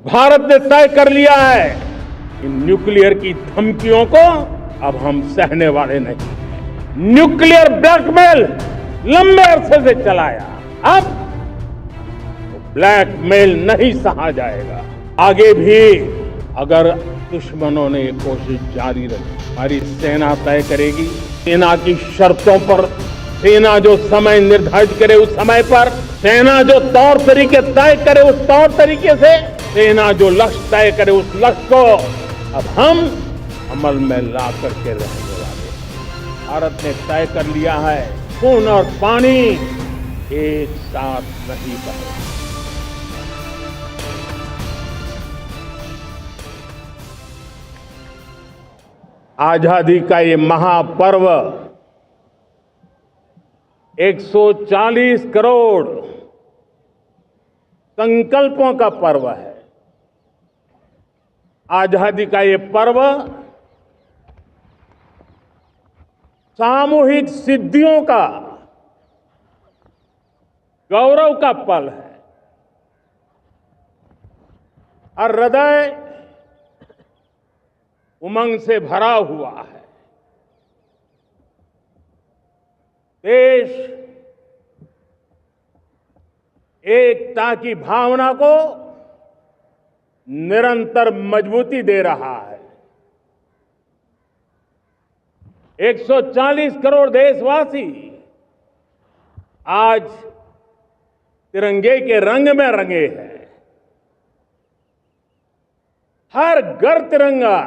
भारत ने तय कर लिया है कि न्यूक्लियर की धमकियों को अब हम सहने वाले नहीं। न्यूक्लियर ब्लैकमेल लंबे अरसे से चलाया, अब ब्लैकमेल नहीं सहा जाएगा। आगे भी अगर दुश्मनों ने ये कोशिश जारी रखी, हमारी सेना तय करेगी। सेना की शर्तों पर, सेना जो समय निर्धारित करे उस समय पर, सेना जो तौर तरीके तय करे उस तौर तरीके से, सेना जो लक्ष्य तय करे उस लक्ष्य को अब हम अमल में ला करके रहने वाले। भारत ने तय कर लिया है, खून और पानी एक साथ नहीं बहेगा। आजादी का ये महापर्व 140 करोड़ संकल्पों का पर्व है। आजादी का ये पर्व सामूहिक सिद्धियों का गौरव का पल है। और हृदय उमंग से भरा हुआ है। देश एकता की भावना को निरंतर मजबूती दे रहा है। 140 करोड़ देशवासी आज तिरंगे के रंग में रंगे हैं। हर घर तिरंगा,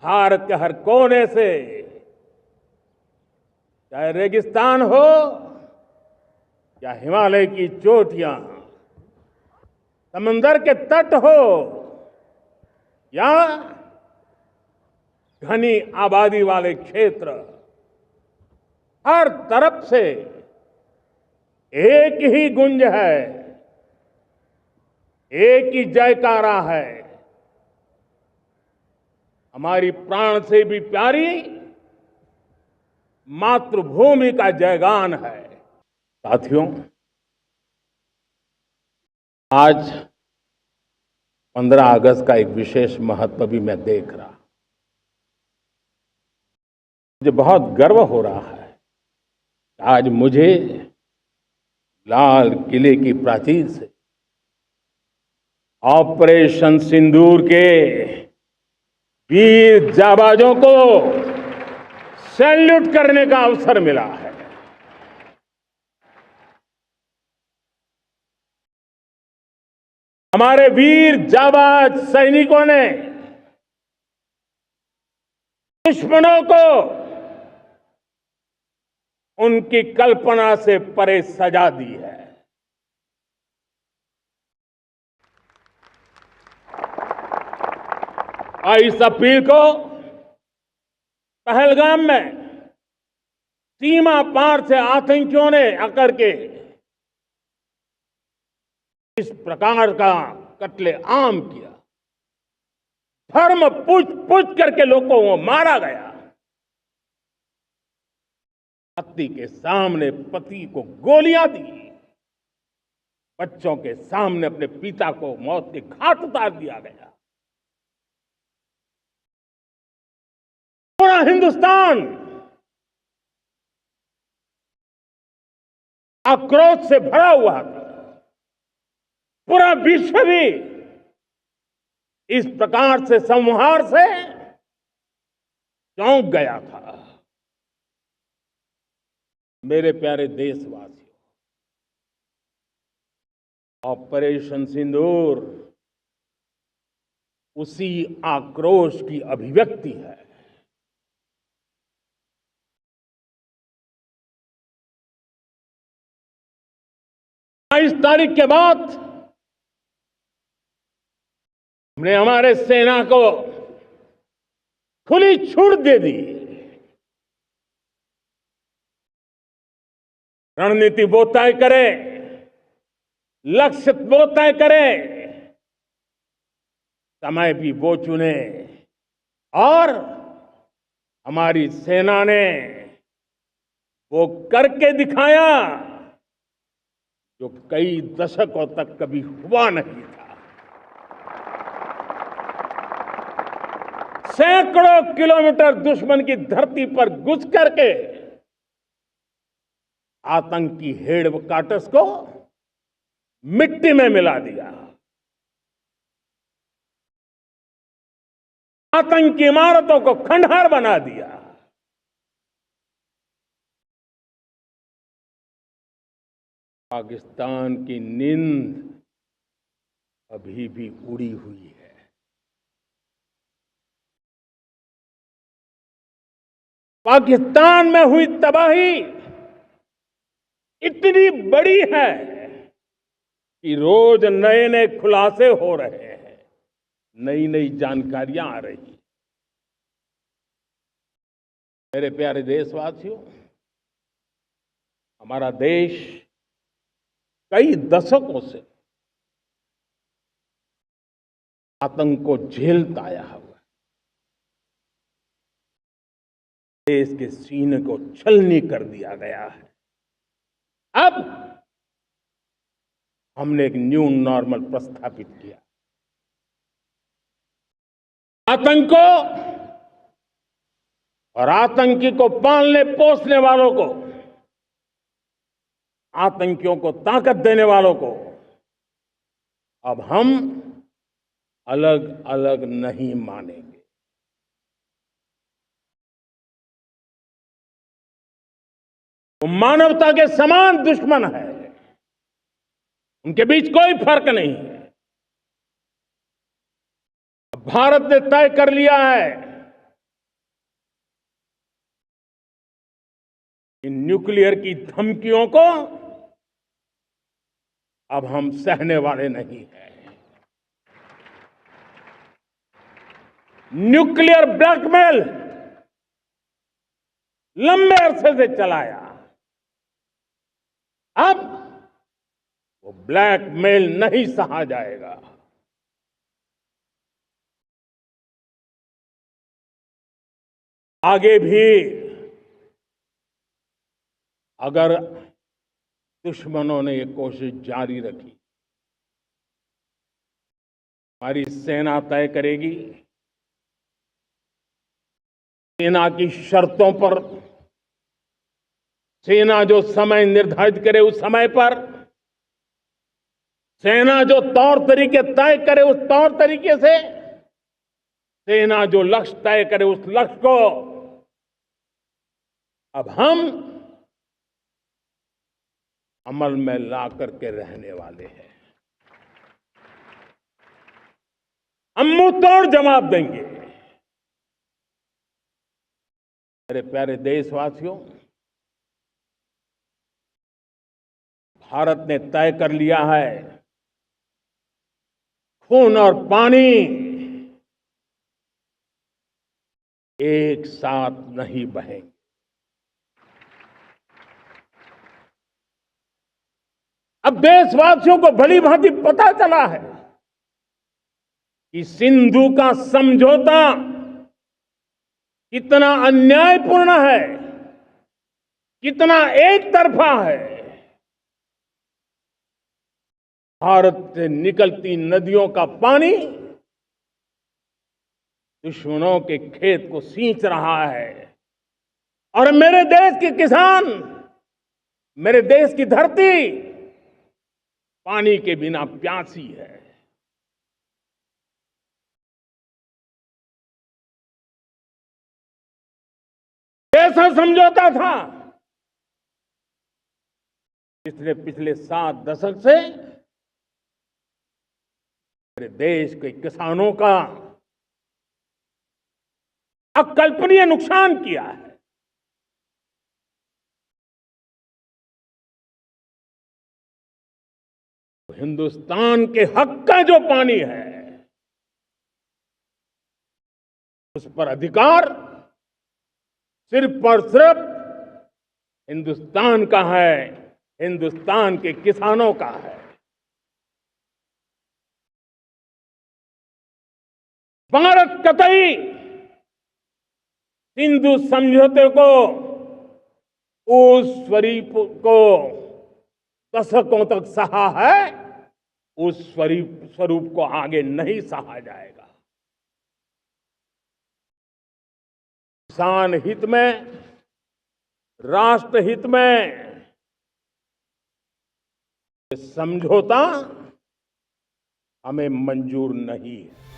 भारत के हर कोने से, चाहे रेगिस्तान हो या हिमालय की चोटियां, समंदर के तट हो या घनी आबादी वाले क्षेत्र, हर तरफ से एक ही गुंज है, एक ही जयकारा है। हमारी प्राण से भी प्यारी मातृभूमि का जयगान है। साथियों, आज 15 अगस्त का एक विशेष महत्व भी मैं देख रहा। मुझे बहुत गर्व हो रहा है। आज मुझे लाल किले की प्राचीर से ऑपरेशन सिंदूर के वीर जाबाजों को सैल्यूट करने का अवसर मिला है। हमारे वीर जाबाज सैनिकों ने दुश्मनों को उनकी कल्पना से परे सजा दी है। 22 अप्रैल को पहलगाम में सीमा पार से आतंकियों ने आकर के इस प्रकार का कत्लेआम किया। धर्म पूछ करके लोगों को मारा गया। पति के सामने पति को गोलियां दी, बच्चों के सामने अपने पिता को मौत के घाट उतार दिया गया। पूरा हिंदुस्तान आक्रोश से भरा हुआ था। पूरा विश्व भी इस प्रकार से संहार से चौंक गया था। मेरे प्यारे देशवासियों, ऑपरेशन सिंदूर उसी आक्रोश की अभिव्यक्ति है। 22 तारीख के बाद हमने हमारे सेना को खुली छूट दे दी। रणनीति वो तय करे, लक्ष्य वो तय करे, समय भी वो चुने। और हमारी सेना ने वो करके दिखाया जो कई दशकों तक कभी हुआ नहीं था। सैकड़ों किलोमीटर दुश्मन की धरती पर घुस करके आतंकी हेडक्वार्टर्स को मिट्टी में मिला दिया, आतंकी इमारतों को खंडहर बना दिया। पाकिस्तान की नींद अभी भी उड़ी हुई है। पाकिस्तान में हुई तबाही इतनी बड़ी है कि रोज नए नए खुलासे हो रहे हैं, नई नई जानकारियां आ रही हैं। मेरे प्यारे देशवासियों, हमारा देश कई दशकों से आतंक को झेलता आया हुआ है। देश के सीने को छलनी कर दिया गया है। अब हमने एक न्यू नॉर्मल प्रस्थापित किया। आतंक को और आतंकी को पालने पोसने वालों को, आतंकियों को ताकत देने वालों को अब हम अलग अलग नहीं मानेंगे। वो मानवता के समान दुश्मन है, उनके बीच कोई फर्क नहीं है। भारत ने तय कर लिया है कि न्यूक्लियर की धमकियों को अब हम सहने वाले नहीं हैं। न्यूक्लियर ब्लैकमेल लंबे अरसे से चलाया, अब वो ब्लैकमेल नहीं सहा जाएगा। आगे भी अगर दुश्मनों ने ये कोशिश जारी रखी, हमारी सेना तय करेगी, सेना की शर्तों पर, सेना जो समय निर्धारित करे उस समय पर, सेना जो तौर तरीके तय करे उस तौर तरीके से, सेना जो लक्ष्य तय करे उस लक्ष्य को अब हम अमल में ला करके रहने वाले हैं। हम मुंह तोड़ जवाब देंगे। मेरे प्यारे देशवासियों, भारत ने तय कर लिया है, खून और पानी एक साथ नहीं बहेंगे। अब देशवासियों को भली भांति पता चला है कि सिंधु का समझौता कितना अन्यायपूर्ण है, कितना एक तरफा है। भारत से निकलती नदियों का पानी दुश्मनों के खेत को सींच रहा है और मेरे देश के किसान, मेरे देश की धरती पानी के बिना प्यासी है। ऐसा समझौता था इसलिए पिछले 7 दशक से मेरे देश के किसानों का अकल्पनीय नुकसान किया है। हिंदुस्तान के हक का जो पानी है उस पर अधिकार सिर्फ और सिर्फ हिंदुस्तान का है, हिंदुस्तान के किसानों का है। भारत कतई सिंधु समझौते को, उस स्वरूप को दशकों तक सहा है, उस स्वरूप को आगे नहीं सहा जाएगा। किसान हित में, राष्ट्र हित में समझौता हमें मंजूर नहीं है।